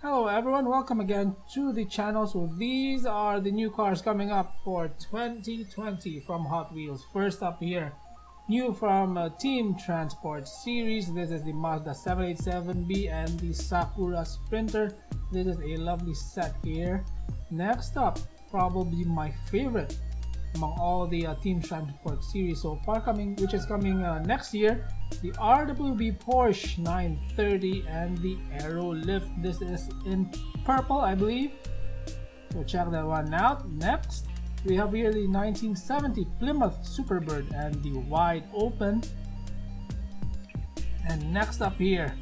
Hello everyone, welcome again to the channel. So these are the new cars coming up for 2020 from Hot Wheels. First up here, new from Team Transport series. This is the Mazda 787B and the Sakura Sprinter. This is a lovely set here. Next up, probably my favorite among all the Team Transport series so far, which is coming next year, the RWB Porsche 930 and the Aero Lift. This is in purple, I believe, so check that one out. Next, we have here the 1970 Plymouth Superbird and the wide open. And next up here,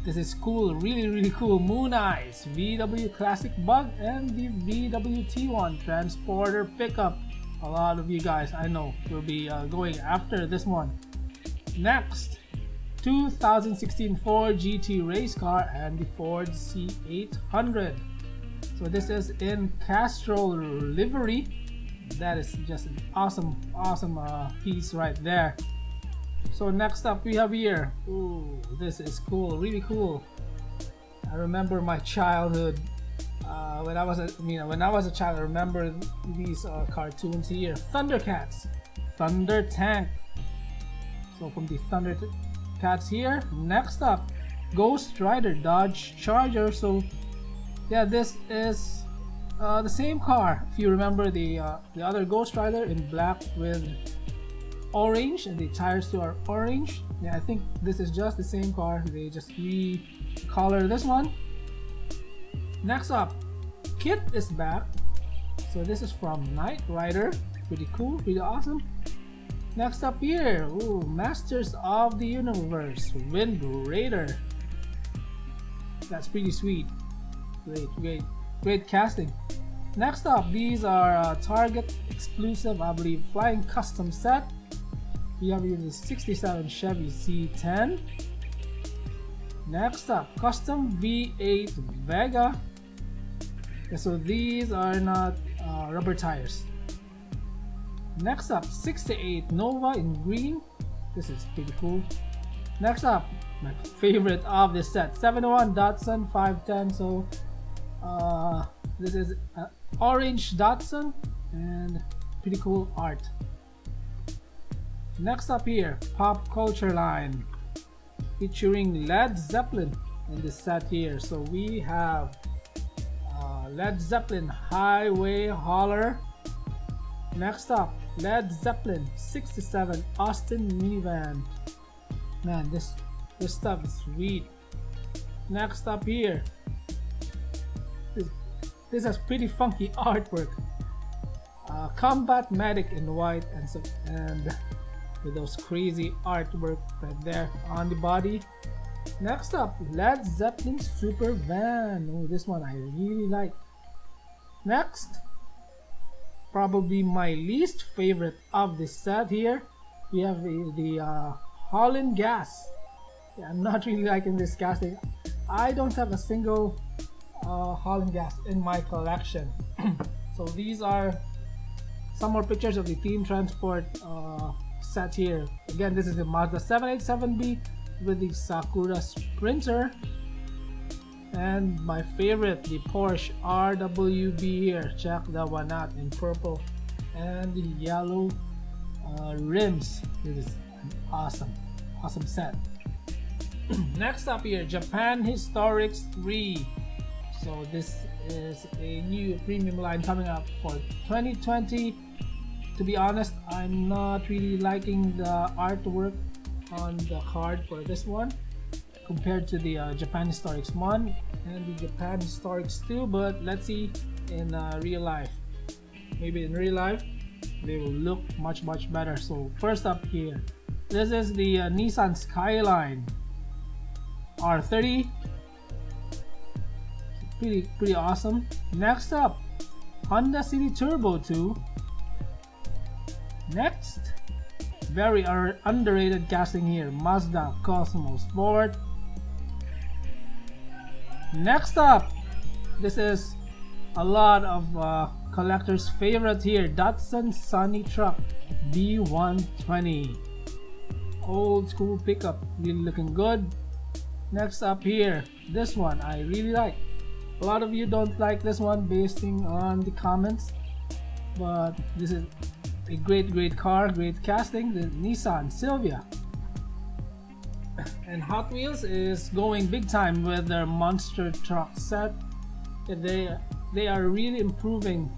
this is cool, really cool, Moon Eyes VW Classic Bug and the VW T1 Transporter Pickup. A lot of you guys, I know, will be going after this one. Next, 2016 Ford GT race car and the Ford C800. So this is in Castrol livery. That is just an awesome piece right there. So next up we have here, ooh, this is cool, really cool. I remember my childhood. When I was a child, I remember these cartoons here. Thundercats, Thunder Tank. So from the Thundercats here. Next up, Ghost Rider Dodge Charger. So yeah, this is the same car. If you remember the other Ghost Rider in black with orange, and the tires too are orange. Yeah, I think this is just the same car. They just recolor this one. Next up, Kit is back. So this is from Knight Rider. Pretty cool, pretty awesome. Next up here, ooh, Masters of the Universe Wind Raider. That's pretty sweet. Great casting. Next up, these are Target exclusive, I believe, flying custom set. We have here the 67 Chevy C10. Next up, custom V8 Vega. Okay, so these are not rubber tires. Next up, 68 Nova in green. This is pretty cool. Next up, my favorite of this set, 71 Datsun 510. So this is orange Datsun and pretty cool art. Next up here, Pop Culture line featuring Led Zeppelin in this set here. So we have Led Zeppelin Highway Hauler. Next up, Led Zeppelin 67 Austin minivan. Man, this stuff is sweet. Next up here, this has pretty funky artwork. Combat Medic in white and with those crazy artwork right there on the body. Next up, Led Zeppelin Super Van. Oh, this one I really like. Next, probably my least favorite of this set here, we have the Holland Gas. Yeah, I'm not really liking this casting. I don't have a single Holland Gas in my collection. So these are some more pictures of the Team Transport set here. Again, this is the Mazda 787B with the Sakura Sprinter, and my favorite, the Porsche RWB here. Check that one out in purple and the yellow rims. This is an awesome set. Next up here, Japan Historics 3. So this is a new premium line coming up for 2020. To be honest, I'm not really liking the artwork on the card for this one compared to the Japan Historics 1 and the Japan Historics 2, but let's see in real life. Maybe in real life they will look much better. So first up here, this is the Nissan Skyline R30. Pretty awesome. Next up, Honda City Turbo 2. Next, very underrated casting here, Mazda Cosmo Sport. Next up, this is a lot of collectors' favorite here, Datsun Sunny Truck B120. Old school pickup, really looking good. Next up here, this one I really like, A lot of you don't like this one basing on the comments, but this is a great car, great casting, the Nissan Silvia. And Hot Wheels is going big time with their monster truck set. They are really improving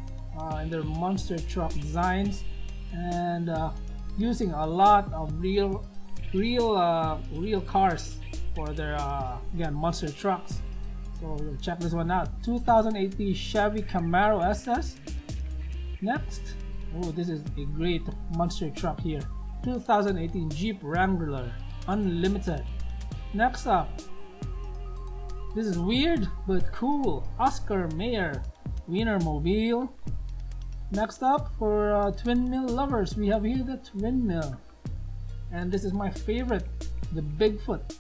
in their monster truck designs, and using a lot of real cars for their again monster trucks. So we'll check this one out. 2018 Chevy Camaro SS. Next, oh, this is a great monster truck here. 2018 Jeep Wrangler Unlimited. Next up, this is weird but cool, Oscar Mayer Wienermobile. Next up, for twin mill lovers, we have here the twin mill, and this is my favorite, the Bigfoot.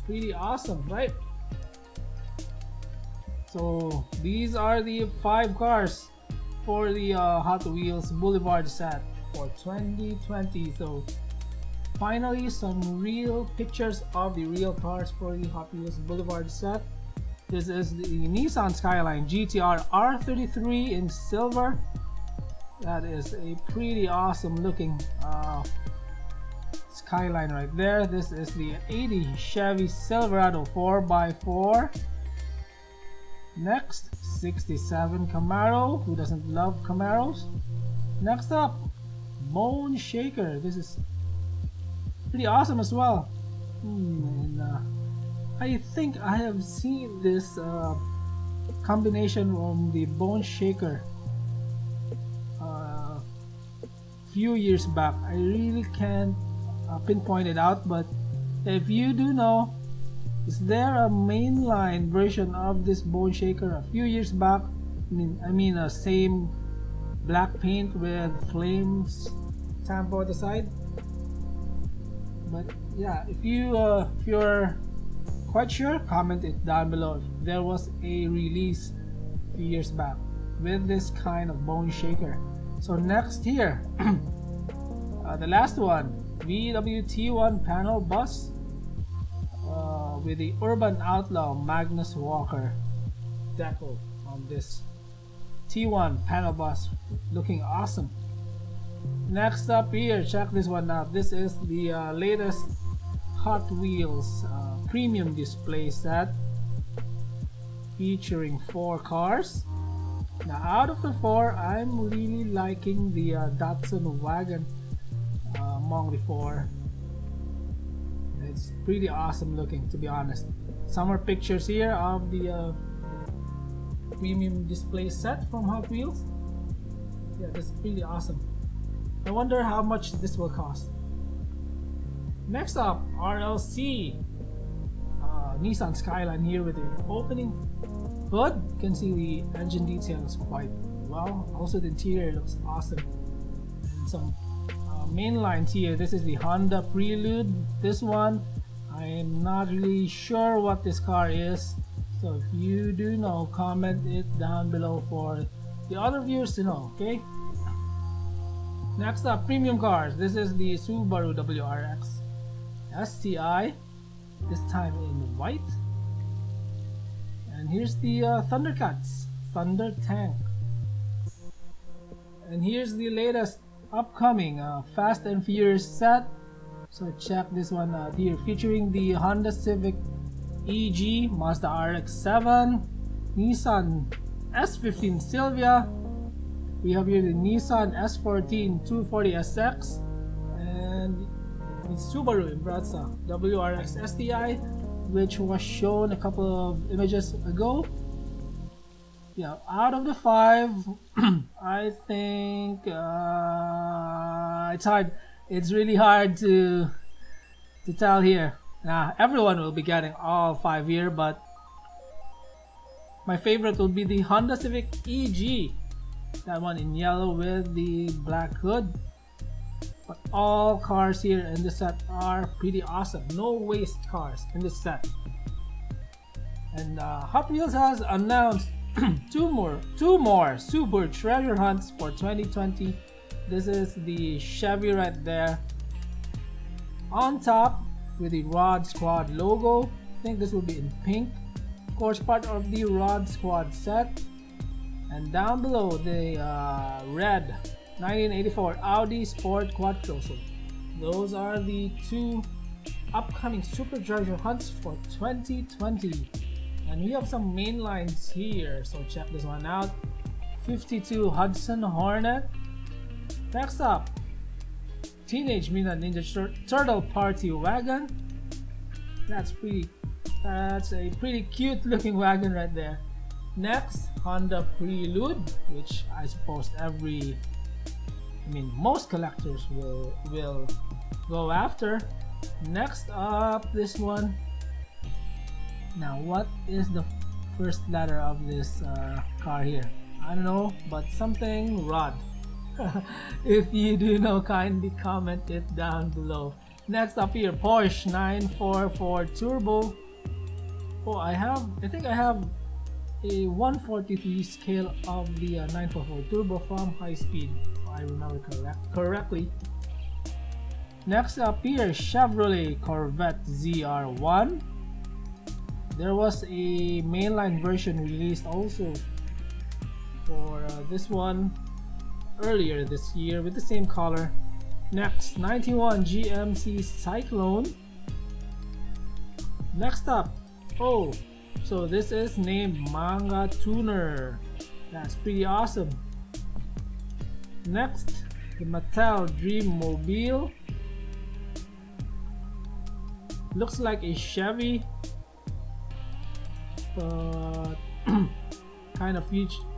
Pretty awesome, right? So these are the 5 cars for the Hot Wheels Boulevard set for 2020. So finally, some real pictures of the real cars for the Hot Wheels Boulevard set. This is the Nissan Skyline GTR R33 in silver. That is a pretty awesome looking Skyline right there. This is the 80 Chevy Silverado 4x4. Next, 67 Camaro. Who doesn't love Camaros? Next up, Bone Shaker. This is pretty awesome as well. And I think I have seen this combination from the Bone Shaker few years back. I really can't pinpoint it out, but if you do know, is there a mainline version of this Bone Shaker a few years back? I mean same black paint with flames tampo at the side. But yeah, if you're quite sure, comment it down below if there was a release a few years back with this kind of Bone Shaker. So next here, the last one, VW T1 panel bus with the Urban Outlaw Magnus Walker deco on this T1 panel bus, looking awesome. Next up here, check this one out. This is the latest Hot Wheels premium display set featuring 4 cars. Now out of the 4, I'm really liking the Datsun wagon among the 4. It's pretty awesome looking, to be honest. Some more pictures here of the premium display set from Hot Wheels. Yeah, that's pretty awesome. I wonder how much this will cost. Next up, RLC Nissan Skyline here with the opening hood. You can see the engine details quite well. Also the interior looks awesome. And some main lines here. This is the Honda Prelude. This one, I am not really sure what this car is. So if you do know, comment it down below for the other viewers to know, okay? Next up, premium cars. This is the Subaru WRX STI, this time in white. And here's the Thundercats Thunder Tank. And here's the latest upcoming Fast and Furious set. So check this one out here, featuring the Honda Civic EG, Mazda RX-7, Nissan S15 Silvia. We have here the Nissan S14 240SX and the Subaru Impreza WRX STI, which was shown a couple of images ago. Yeah, out of the 5, I think it's really hard to tell here. Everyone will be getting all 5 here, but my favorite will be the Honda Civic EG. That one in yellow with the black hood. But all cars here in this set are pretty awesome. No waste cars in this set. And Hot Wheels has announced two more Super Treasure Hunts for 2020. This is the Chevy right there on top with the Rod Squad logo. I think this will be in pink. course, part of the Rod Squad set. And down below, the red 1984 Audi Sport Quattro. So those are the two upcoming Supercharger hunts for 2020. And we have some main lines here, so check this one out. 52 Hudson Hornet. Next up, Teenage Mutant Ninja Turtle Party Wagon. That's a pretty cute looking wagon right there. Next, Honda Prelude, which I suppose most collectors will go after. Next up, this one. Now, what is the first letter of this car here? I don't know, but something Rod. If you do know, kindly comment it down below. Next up here, Porsche 944 Turbo. Oh, I think I have a 143 scale of the 944 Turbo from High Speed, if I remember correctly. Next up here, Chevrolet Corvette ZR1. There was a mainline version released also for this one earlier this year with the same color. Next, 91 GMC Cyclone. Next up, oh, so this is named Manga Tuner. That's pretty awesome. Next, the Mattel Dream Mobile. Looks like a Chevy, but kind of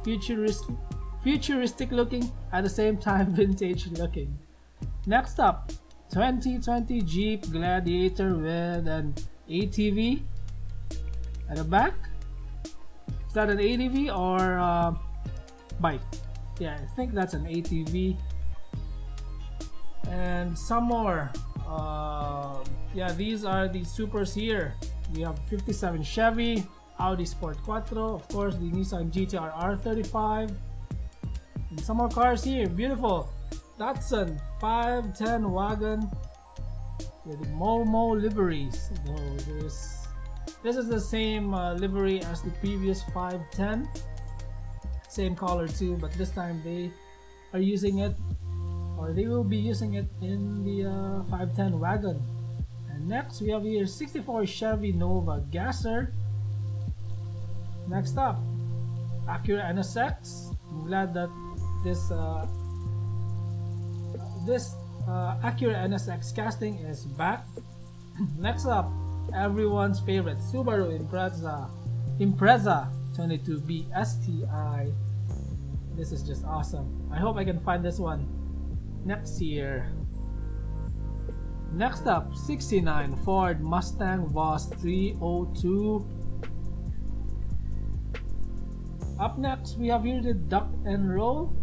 futuristic looking, at the same time vintage looking. Next up, 2020 Jeep Gladiator with an ATV at the back. Is that an ATV or bike? Yeah, I think that's an ATV. And some more. Yeah, these are the supers here. We have 57 Chevy, Audi Sport Quattro, of course the Nissan GTR R35, and some more cars here. Beautiful Datsun 510 wagon with Momo liveries. So this is the same livery as the previous 510, same color too, but this time they are using it, or they will be using it in the 510 wagon. And next we have here 64 Chevy Nova Gasser. Next up, Acura NSX. I'm glad that this Acura NSX casting is back. Next up, everyone's favorite Subaru Impreza 22B STI. This is just awesome. I hope I can find this one next year. Next up, 69 Ford Mustang Boss 302. Up next, we have here the Duck and Roll.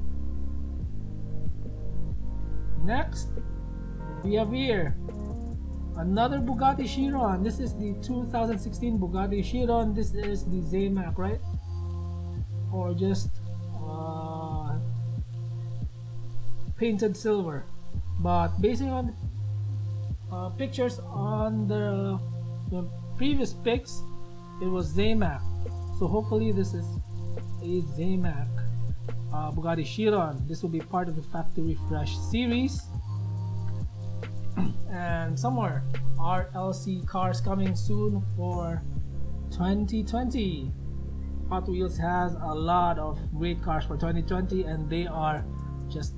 Next, we have here another Bugatti Chiron. This is the 2016 Bugatti Chiron. This is the Zamac, right? Or just painted silver. But basing on pictures on the previous pics, it was Zamac. So hopefully this is a Zamac Bugatti Chiron. This will be part of the Factory Fresh series. And some more RLC cars coming soon for 2020. Hot Wheels has a lot of great cars for 2020, and they are just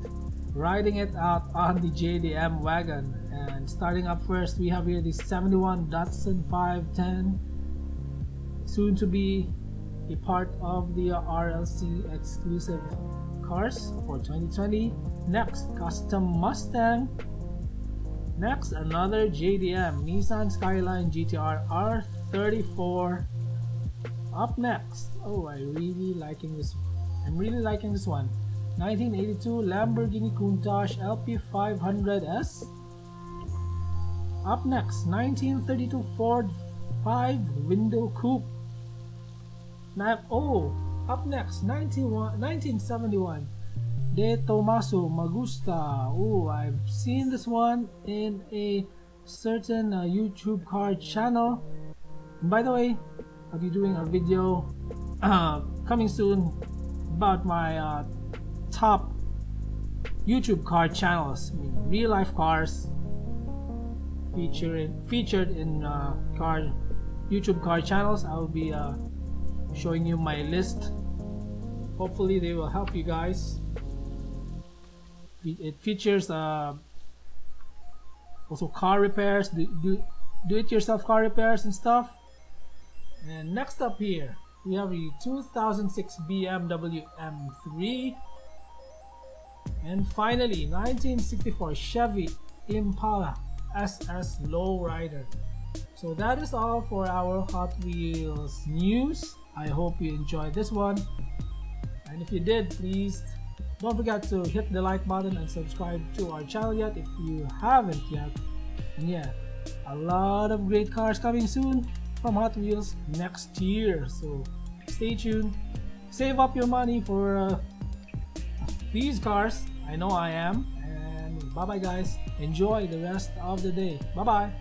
riding it out on the JDM wagon. And starting up first, we have here the 71 Datsun 510, soon to be a part of the RLC exclusive cars for 2020. Next, custom Mustang. Next, another JDM Nissan Skyline GTR R34. Up next, oh, I'm really liking this one. 1982 Lamborghini Countach LP500S. Up next, 1932 Ford 5-window coupe. Up next, 1971 De Tomaso Magusta. Oh, I've seen this one in a certain YouTube car channel. And by the way, I'll be doing a video coming soon about my top YouTube car channels. I mean, real life cars featured in YouTube car channels. I will be showing you my list. Hopefully they will help you guys. It features also car repairs, do it yourself car repairs and stuff. And next up here we have a 2006 BMW M3, and finally 1964 Chevy Impala SS Lowrider. So that is all for our Hot Wheels news. I hope you enjoyed this one, and if you did, please don't forget to hit the like button and subscribe to our channel yet if you haven't yet. And yeah, a lot of great cars coming soon from Hot Wheels next year, so stay tuned. Save up your money for these cars. I know I am. And bye bye guys, enjoy the rest of the day. Bye bye.